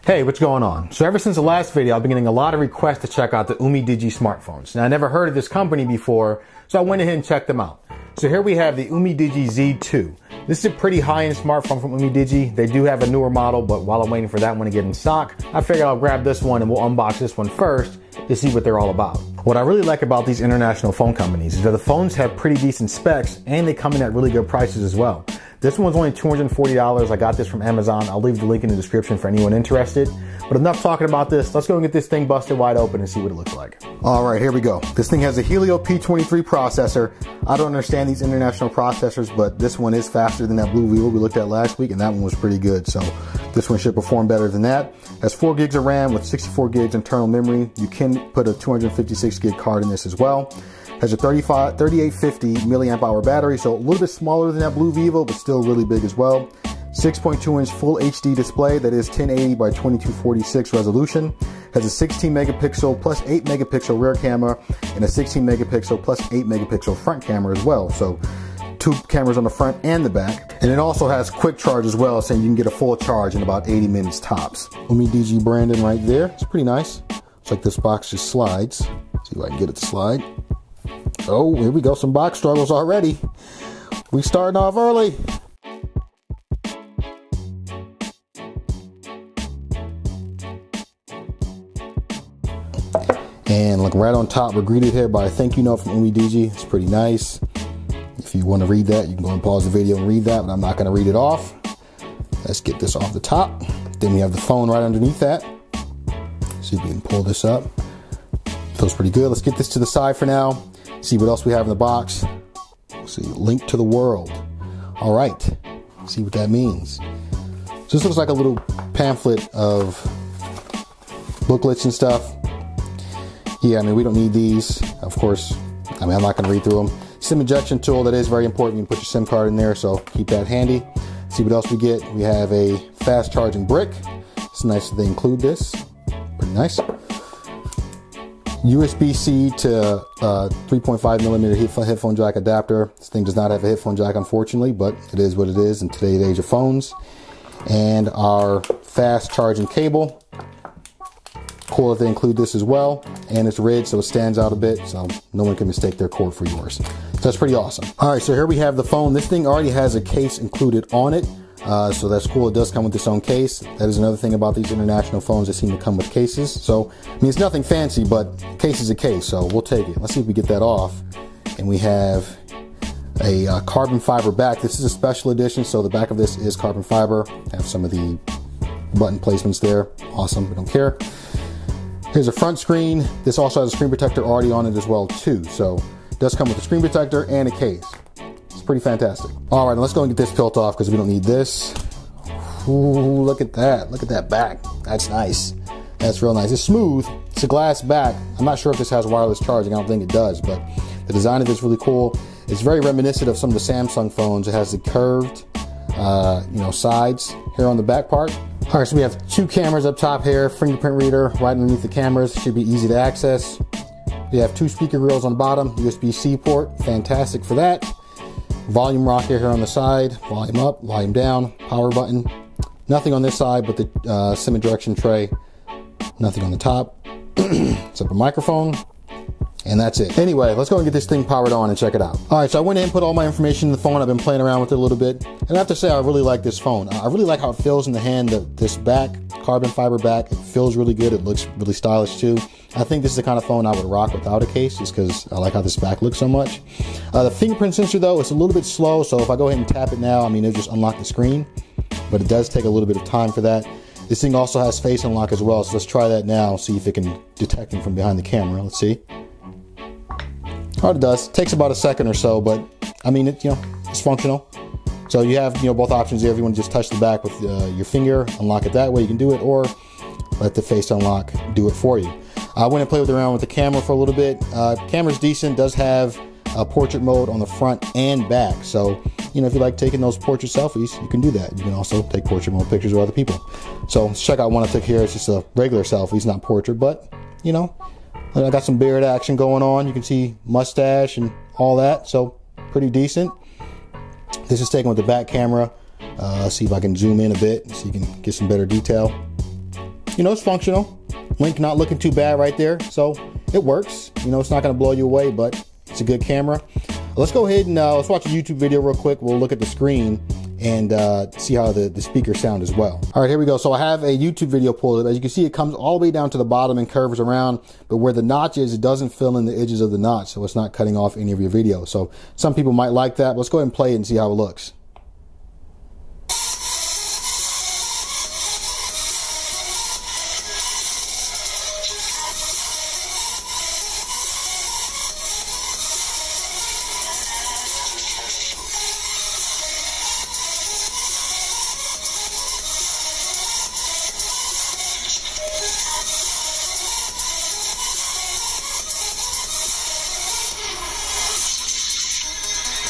Hey, what's going on? So ever since the last video, I've been getting a lot of requests to check out the Umidigi smartphones. Now, I never heard of this company before, so I went ahead and checked them out. So here we have the Umidigi Z2. This is a pretty high-end smartphone from Umidigi. They do have a newer model, but while I'm waiting for that one to get in stock, I figured I'll grab this one and we'll unbox this one first to see what they're all about. What I really like about these international phone companies is that the phones have pretty decent specs and they come in at really good prices as well. This one's only $240. I got this from Amazon. I'll leave the link in the description for anyone interested. But enough talking about this. Let's go and get this thing busted wide open and see what it looks like. All right, here we go. This thing has a Helio P23 processor. I don't understand these international processors, but this one is faster than that Blue Vivo we looked at last week, and that one was pretty good. So this one should perform better than that. Has 4 gigs of RAM with 64 gigs internal memory. You can put a 256 gig card in this as well. Has a 3850 milliamp hour battery, so a little bit smaller than that Blue Vivo, but still really big as well. 6.2 inch full HD display that is 1080 by 2246 resolution. Has a 16 megapixel plus 8 megapixel rear camera and a 16 megapixel plus 8 megapixel front camera as well. So 2 cameras on the front and the back. And it also has quick charge as well, saying you can get a full charge in about 80 minutes tops. Umidigi branding right there. It's pretty nice. It's like this box just slides. See if I can get it to slide. Oh, here we go. Some box struggles already. We starting off early. And look, right on top, we're greeted here by a thank you note from Umidigi. It's pretty nice. If you want to read that, you can go and pause the video and read that, but I'm not going to read it off. Let's get this off the top. Then we have the phone right underneath that. See if we can pull this up. Feels pretty good. Let's get this to the side for now. See what else we have in the box. See, link to the world. All right, see what that means. So this looks like a little pamphlet of booklets and stuff. Yeah, I mean, we don't need these, of course. I mean, I'm not gonna read through them. SIM injection tool, that is very important. You can put your SIM card in there, so keep that handy. See what else we get. We have a fast charging brick. It's nice that they include this. Pretty nice. USB-C to 3.5 millimeter headphone jack adapter. This thing does not have a headphone jack, unfortunately, but it is what it is in today's age of phones. And our fast charging cable. Cool that they include this as well. And it's red, so it stands out a bit, so no one can mistake their cord for yours. So that's pretty awesome. All right, so here we have the phone. This thing already has a case included on it. So that's cool. It does come with its own case. That is another thing about these international phones. They seem to come with cases. So, I mean, it's nothing fancy, but case is a case. So we'll take it. Let's see if we get that off. And we have a carbon fiber back. This is a special edition. So the back of this is carbon fiber. Have some of the button placements there. Awesome. We don't care. Here's a front screen. This also has a screen protector already on it as well too. So it does come with a screen protector and a case. Pretty fantastic. All right, let's go and get this pilt off because we don't need this. Ooh, look at that. Look at that back. That's nice. That's real nice. It's smooth. It's a glass back. I'm not sure if this has wireless charging. I don't think it does, but the design of it is really cool. It's very reminiscent of some of the Samsung phones. It has the curved, sides here on the back part. All right, so we have 2 cameras up top here, fingerprint reader right underneath the cameras. Should be easy to access. We have 2 speaker grills on the bottom, USB-C port. Fantastic for that. Volume rocker here on the side, volume up, volume down, power button. Nothing on this side but the SIM injection tray. Nothing on the top. Except a microphone. And that's it. Anyway, let's go and get this thing powered on and check it out. All right, so I went in and put all my information in the phone. I've been playing around with it a little bit. And I have to say, I really like this phone. I really like how it feels in the hand. This back, carbon fiber back, it feels really good. It looks really stylish too. I think this is the kind of phone I would rock without a case just because I like how this back looks so much. The fingerprint sensor though, it's a little bit slow. So if I go ahead and tap it now, I mean, it'll just unlock the screen. But it does take a little bit of time for that. This thing also has face unlock as well. So let's try that now. See if it can detect me from behind the camera. Let's see. Oh, it does. It takes about a second or so, but I mean, it's functional. So you have, both options there. If you want to just touch the back with your finger, unlock it that way, you can do it, or let the face unlock do it for you. I went and played around with the camera for a little bit. Camera's decent, does have portrait mode on the front and back. So, if you like taking those portrait selfies, you can do that. You can also take portrait mode pictures of other people. So let's check out one I took here. It's just a regular selfie. It's not portrait, but, I got some beard action going on. You can see mustache and all that. So pretty decent. This is taken with the back camera. See if I can zoom in a bit so you can get some better detail. you know, it's functional. Link not looking too bad right there, so it works. You know, it's not going to blow you away, but it's a good camera. Let's go ahead and let's watch a YouTube video real quick. We'll look at the screen and see how the speakers sound as well. All right, here we go. So I have a YouTube video pulled up. As you can see, it comes all the way down to the bottom and curves around, but where the notch is, it doesn't fill in the edges of the notch, so it's not cutting off any of your video. So some people might like that. Let's go ahead and play it and see how it looks.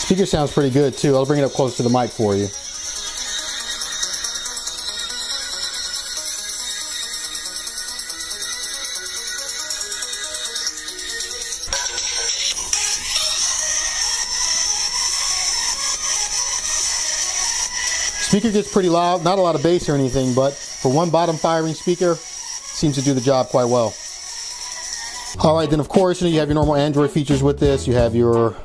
Speaker sounds pretty good too. I'll bring it up close to the mic for you. Speaker gets pretty loud, not a lot of bass or anything, but for one bottom firing speaker, seems to do the job quite well. All right, then of course, you have your normal Android features with this. You have your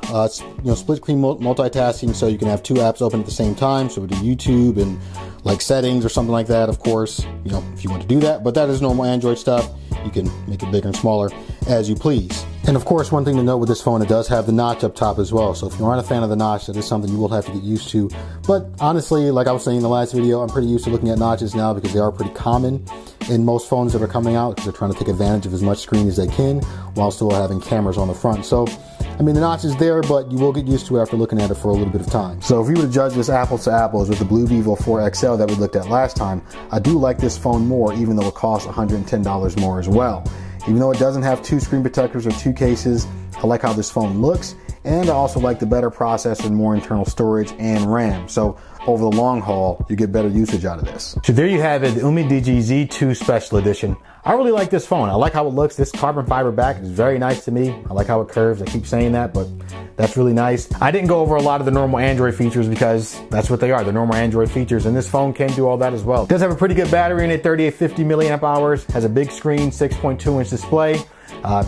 split screen multitasking, so you can have two apps open at the same time. So we do YouTube and like settings or something like that, of course, you know, if you want to do that. But that is normal Android stuff. You can make it bigger and smaller as you please. And of course, one thing to note with this phone, it does have the notch up top as well. So if you aren't a fan of the notch, that is something you will have to get used to. But honestly, like I was saying in the last video, I'm pretty used to looking at notches now because they are pretty common in most phones that are coming out, because they're trying to take advantage of as much screen as they can while still having cameras on the front. So, I mean, the notch is there, but you will get used to it after looking at it for a little bit of time. So if we were to judge this apples to apples with the Blue Vivo 4 XL that we looked at last time, I do like this phone more, even though it costs $110 more as well. Even though it doesn't have two screen protectors or two cases, I like how this phone looks, and I also like the better processor and more internal storage and RAM. So over the long haul, you get better usage out of this. So there you have it, the Umidigi Z2 Special Edition. I really like this phone. I like how it looks. This carbon fiber back is very nice to me. I like how it curves. I keep saying that, but that's really nice. I didn't go over a lot of the normal Android features because that's what they are, the normal Android features, and this phone can do all that as well. It does have a pretty good battery in it, 3850 milliamp hours, has a big screen, 6.2-inch display,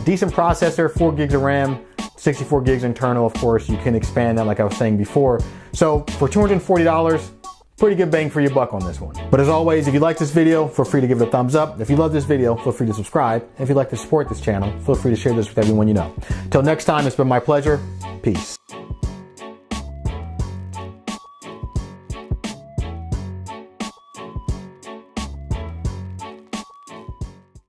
decent processor, 4 gigs of RAM, 64 gigs internal. Of course, you can expand that like I was saying before. So for $240, pretty good bang for your buck on this one. But as always, if you like this video, feel free to give it a thumbs up. If you love this video, feel free to subscribe. And if you'd like to support this channel, feel free to share this with everyone you know. Till next time, it's been my pleasure. Peace.